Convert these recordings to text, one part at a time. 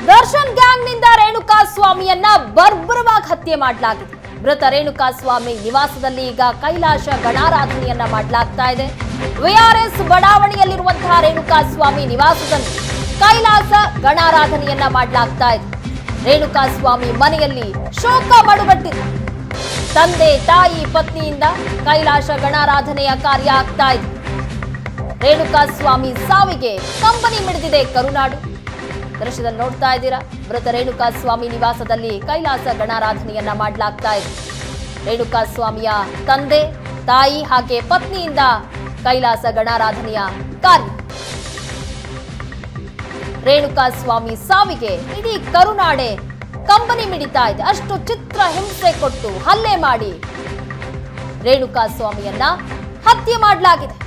ದರ್ಶನ್ ಗ್ಯಾಂಗ್ನಿಂದ ರೇಣುಕಾ ಸ್ವಾಮಿಯನ್ನ ಬರ್ಬರವಾಗಿ ಹತ್ಯೆ ಮಾಡಲಾಗಿದೆ. ಮೃತ ರೇಣುಕಾ ಸ್ವಾಮಿ ನಿವಾಸದಲ್ಲಿ ಈಗ ಕೈಲಾಸ ಗಣಾರಾಧನೆಯನ್ನ ಮಾಡಲಾಗ್ತಾ ಇದೆ. ವಿಆರ್ಎಸ್ ಬಡಾವಣೆಯಲ್ಲಿರುವಂತಹ ರೇಣುಕಾ ಸ್ವಾಮಿ ನಿವಾಸದಲ್ಲಿ ಕೈಲಾಸ ಗಣಾರಾಧನೆಯನ್ನ ಮಾಡಲಾಗ್ತಾ ಇದೆ. ರೇಣುಕಾ ಸ್ವಾಮಿ ಮನೆಯಲ್ಲಿ ಶೋಕ ಮಡುಗಟ್ಟಿದೆ. ತಂದೆ ತಾಯಿ ಪತ್ನಿಯಿಂದ ಕೈಲಾಸ ಗಣಾರಾಧನೆಯ ಕಾರ್ಯ ಆಗ್ತಾ ಇದೆ. ರೇಣುಕಾ ಸ್ವಾಮಿ ಸಾವಿಗೆ ಕಂಬನಿ ಮಿಡಿದಿದೆ ಕರುನಾಡು. ದೃಶ್ಯದಲ್ಲಿ ನೋಡ್ತಾ ಇದ್ದೀರಾ, ಮೃತ ರೇಣುಕಾ ಸ್ವಾಮಿ ನಿವಾಸದಲ್ಲಿ ಕೈಲಾಸ ಗಣಾರಾಧನೆಯನ್ನ ಮಾಡಲಾಗ್ತಾ ಇದೆ. ರೇಣುಕಾ ಸ್ವಾಮಿಯ ತಂದೆ ತಾಯಿ ಹಾಗೆ ಪತ್ನಿಯಿಂದ ಕೈಲಾಸ ಗಣಾರಾಧನೆಯ ಕಾರ್ಯ. ರೇಣುಕಾ ಸ್ವಾಮಿ ಸಾವಿಗೆ ಇಡೀ ಕರುನಾಡೆ ಕಂಬನಿ ಮಿಡಿತಾ ಇದೆ. ಅಷ್ಟು ಚಿತ್ರ ಹಿಂಸೆ ಕೊಟ್ಟು ಹಲ್ಲೆ ಮಾಡಿ ರೇಣುಕಾ ಸ್ವಾಮಿಯನ್ನ ಹತ್ಯೆ ಮಾಡಲಾಗಿದೆ.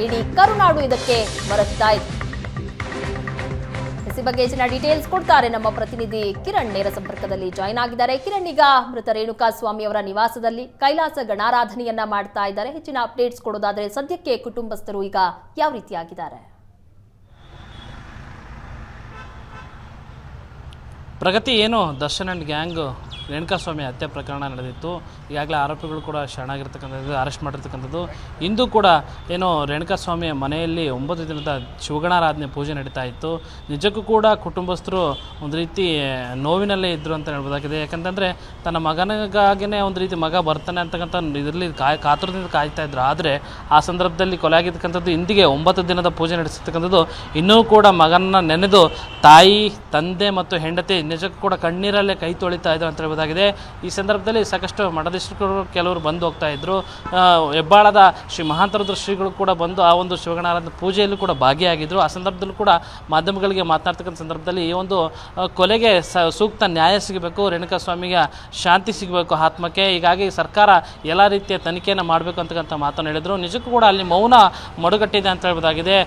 ಇಡೀ ಕರುನಾಡು ಇದಕ್ಕೆ ಮರಗ್ತಾ ಇದೆ. ಈ ಬಗ್ಗೆ ಹೆಚ್ಚಿನ ಡೀಟೇಲ್ಸ್ ಕೊಡ್ತಾರೆ ನಮ್ಮ ಪ್ರತಿನಿಧಿ ಕಿರಣ್. ನೇರ ಸಂಪರ್ಕದಲ್ಲಿ ಜಾಯಿನ್ ಆಗಿದ್ದಾರೆ. ಕಿರಣ್, ಈಗ ಮೃತ ರೇಣುಕಾ ಸ್ವಾಮಿ ಅವರ ನಿವಾಸದಲ್ಲಿ ಕೈಲಾಸ ಗಣಾರಾಧನೆಯನ್ನ ಮಾಡ್ತಾ ಇದ್ದಾರೆ. ಹೆಚ್ಚಿನ ಅಪ್ಡೇಟ್ಸ್ ಕೊಡೋದಾದ್ರೆ ಸದ್ಯಕ್ಕೆ ಕುಟುಂಬಸ್ಥರು ಈಗ ಯಾವ ರೀತಿಯಾಗಿದ್ದಾರೆ? ಪ್ರಗತಿ ಏನು ದರ್ಶನ್ ಆ್ಯಂಡ್ ಗ್ಯಾಂಗ್ ರೇಣುಕಾಸ್ವಾಮಿ ಹತ್ಯೆ ಪ್ರಕರಣ ನಡೆದಿತ್ತು. ಈಗಾಗಲೇ ಆರೋಪಿಗಳು ಕೂಡ ಶರಣಾಗಿರ್ತಕ್ಕಂಥದ್ದು, ಅರೆಸ್ಟ್ ಮಾಡಿರ್ತಕ್ಕಂಥದ್ದು. ಇಂದು ಕೂಡ ಏನು ರೇಣುಕಾಸ್ವಾಮಿಯ ಮನೆಯಲ್ಲಿ 9 ದಿನದ ಶಿವಗಣಾರಾಧನೆ ಪೂಜೆ ನಡೀತಾ ಇತ್ತು. ನಿಜಕ್ಕೂ ಕೂಡ ಕುಟುಂಬಸ್ಥರು ಒಂದು ರೀತಿ ನೋವಿನಲ್ಲೇ ಇದ್ದರು ಅಂತ ಹೇಳ್ಬೋದಾಗಿದೆ. ಯಾಕಂತಂದರೆ ತನ್ನ ಮಗನಿಗಾಗಿಯೇ ಒಂದು ರೀತಿ ಮಗ ಬರ್ತಾನೆ ಅಂತಕ್ಕಂಥ ಇದರಲ್ಲಿ ಕಾತುರದಿಂದ ಕಾಯ್ತಾ ಇದ್ರು. ಆದರೆ ಆ ಸಂದರ್ಭದಲ್ಲಿ ಕೊಲೆ ಆಗಿರ್ತಕ್ಕಂಥದ್ದು. ಇಂದಿಗೆ 9 ದಿನದ ಪೂಜೆ ನಡೆಸಿರ್ತಕ್ಕಂಥದ್ದು. ಇನ್ನೂ ಕೂಡ ಮಗನ ನೆನೆದು ತಾಯಿ, ತಂದೆ ಮತ್ತು ಹೆಂಡತಿ ನಿಜಕ್ಕೂ ಕೂಡ ಕಣ್ಣೀರಲ್ಲೇ ಕೈ ತೊಳಿತಾ ಇದ್ರು ಅಂತ ಹೇಳ್ಬೋದಾಗಿದೆ. ಈ ಸಂದರ್ಭದಲ್ಲಿ ಸಾಕಷ್ಟು ಮಠಾಧೀಶರು ಕೆಲವರು ಬಂದು ಹೋಗ್ತಾ ಇದ್ರು. ಹೆಬ್ಬಾಳದ ಶ್ರೀ ಮಹಾಂತರುದ್ರ ಶ್ರೀಗಳು ಕೂಡ ಬಂದು ಆ ಒಂದು ಶಿವಗಣಾರಾಧನೆ ಪೂಜೆಯಲ್ಲೂ ಕೂಡ ಭಾಗಿಯಾಗಿದ್ದರು. ಆ ಸಂದರ್ಭದಲ್ಲೂ ಕೂಡ ಮಾಧ್ಯಮಗಳಿಗೆ ಮಾತನಾಡ್ತಕ್ಕಂಥ ಸಂದರ್ಭದಲ್ಲಿ ಈ ಒಂದು ಕೊಲೆಗೆ ಸೂಕ್ತ ನ್ಯಾಯ ಸಿಗಬೇಕು, ರೇಣುಕಾಸ್ವಾಮಿಗೆ ಶಾಂತಿ ಸಿಗಬೇಕು ಆತ್ಮಕ್ಕೆ. ಹೀಗಾಗಿ ಸರ್ಕಾರ ಎಲ್ಲ ರೀತಿಯ ತನಿಖೆಯನ್ನು ಮಾಡಬೇಕು ಅಂತಕ್ಕಂಥ ಮಾತನ್ನು ಹೇಳಿದರು. ನಿಜಕ್ಕೂ ಕೂಡ ಅಲ್ಲಿ ಮೌನ ಮಡುಗಟ್ಟಿದೆ ಅಂತ ಹೇಳ್ಬೋದಾಗಿದೆ.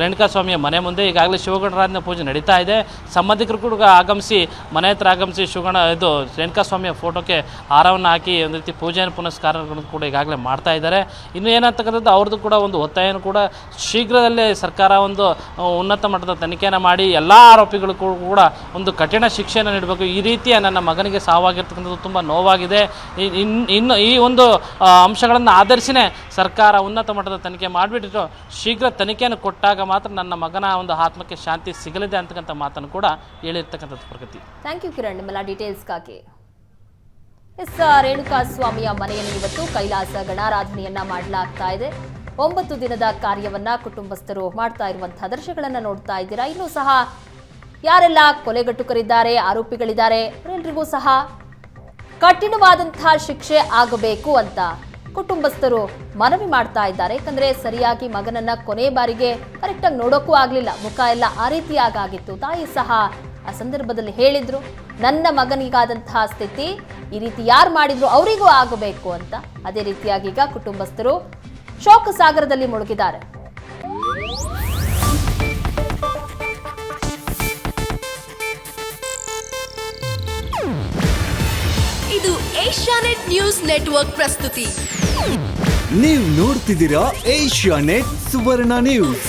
ರೇಣುಕಾಸ್ವಾಮಿಯ ಮನೆ ಮುಂದೆ ಈಗಾಗಲೇ ಶಿವಗಣಾರಾಧನೆ ಪೂಜೆ ನಡೀತಾ ಇದೆ. ಸಂಬಂಧಿಕರು ಕೂಡ ಆಗಮಿಸಿ ಮನೆ ಹತ್ರ ಆಗಮಿಸಿ ಇದು ರೇಣುಕಾಸ್ವಾಮಿಯ ಫೋಟೋಕ್ಕೆ ಹಾರವನ್ನು ಹಾಕಿ ಒಂದು ರೀತಿ ಪೂಜೆಯನ್ನು ಪುನಸ್ಕಾರಗಳನ್ನು ಕೂಡ ಈಗಾಗಲೇ ಮಾಡ್ತಾ ಇದ್ದಾರೆ. ಇನ್ನು ಏನಂತಕ್ಕಂಥದ್ದು ಅವ್ರದ್ದು ಕೂಡ ಒಂದು ಒತ್ತಾಯನೂ ಕೂಡ ಶೀಘ್ರದಲ್ಲೇ ಸರ್ಕಾರ ಒಂದು ಉನ್ನತ ಮಟ್ಟದ ತನಿಖೆಯನ್ನು ಮಾಡಿ ಎಲ್ಲ ಆರೋಪಿಗಳು ಕೂಡ ಒಂದು ಕಠಿಣ ಶಿಕ್ಷೆಯನ್ನು ನೀಡಬೇಕು. ಈ ರೀತಿಯ ನನ್ನ ಮಗನಿಗೆ ಸಾವಾಗಿರ್ತಕ್ಕಂಥದ್ದು ತುಂಬ ನೋವಾಗಿದೆ. ಇನ್ನು ಈ ಒಂದು ಅಂಶಗಳನ್ನು ಆಧರಿಸಿನೇ ಸರ್ಕಾರ ಉನ್ನತ ಮಟ್ಟದ ತನಿಖೆ ಮಾಡಿಬಿಟ್ಟು ಶೀಘ್ರ ತನಿಖೆಯನ್ನು ಕೊಟ್ಟಾಗ ಮಾತ್ರ ನನ್ನ ಮಗನ ಒಂದು ಆತ್ಮಕ್ಕೆ ಶಾಂತಿ ಸಿಗಲಿದೆ ಅಂತಕ್ಕಂಥ ಮಾತನ್ನು ಕೂಡ ಹೇಳಿರ್ತಕ್ಕಂಥದ್ದು. ಪ್ರಗತಿ, ಥ್ಯಾಂಕ್ ಯು ಕಿರಣ್ ನಿಮ್ಮೆಲ್ಲ ಡೀಟೇಲ್ಸ್ಗಾಗಿ. ರೇಣುಕಾ ಸ್ವಾಮಿಯ ಮನೆಯಲ್ಲಿ ಇವತ್ತು ಕೈಲಾಸ ಗಣಾರಾಧನೆಯನ್ನ ಮಾಡಲಾಗ್ತಾ ಇದೆ. 9 ದಿನದ ಕಾರ್ಯವನ್ನ ಕುಟುಂಬಸ್ಥರು ಮಾಡ್ತಾ ಇರುವಂತಹ ದೃಶ್ಯಗಳನ್ನ ನೋಡ್ತಾ ಇದ್ದೀರಾ. ಇನ್ನೂ ಸಹ ಯಾರೆಲ್ಲ ಕೊಲೆಗಟ್ಟುಕರಿದ್ದಾರೆ, ಆರೋಪಿಗಳಿದ್ದಾರೆ, ಅವರೆಲ್ಲರಿಗೂ ಸಹ ಕಠಿಣವಾದಂತಹ ಶಿಕ್ಷೆ ಆಗಬೇಕು ಅಂತ ಕುಟುಂಬಸ್ಥರು ಮನವಿ ಮಾಡ್ತಾ ಇದ್ದಾರೆ. ಯಾಕಂದ್ರೆ ಸರಿಯಾಗಿ ಮಗನನ್ನ ಕೊನೆ ಬಾರಿಗೆ ಕರೆಕ್ಟಾಗಿ ನೋಡೋಕ್ಕೂ ಆಗ್ಲಿಲ್ಲ, ಮುಖ ಎಲ್ಲ ಆ ರೀತಿಯಾಗಿತ್ತು. ತಾಯಿ ಸಹ ಆ ಸಂದರ್ಭದಲ್ಲಿ ಹೇಳಿದ್ರು, ನನ್ನ ಮಗನಿಗಾದಂತಹ ಸ್ಥಿತಿ ಈ ರೀತಿ ಯಾರು ಮಾಡಿದ್ರು ಅವರಿಗೂ ಆಗಬೇಕು ಅಂತ. ಅದೇ ರೀತಿಯಾಗಿ ಈಗ ಕುಟುಂಬಸ್ಥರು ಶೋಕ ಸಾಗರದಲ್ಲಿ ಮುಳುಗಿದ್ದಾರೆ. ಇದು ಏಷ್ಯಾನೆಟ್ ನ್ಯೂಸ್ ನೆಟ್ವರ್ಕ್ ಪ್ರಸ್ತುತಿ. ನೀವು ನೋಡ್ತಿದ್ದೀರಾ ಏಷ್ಯಾನೆಟ್ ಸುವರ್ಣ ನ್ಯೂಸ್.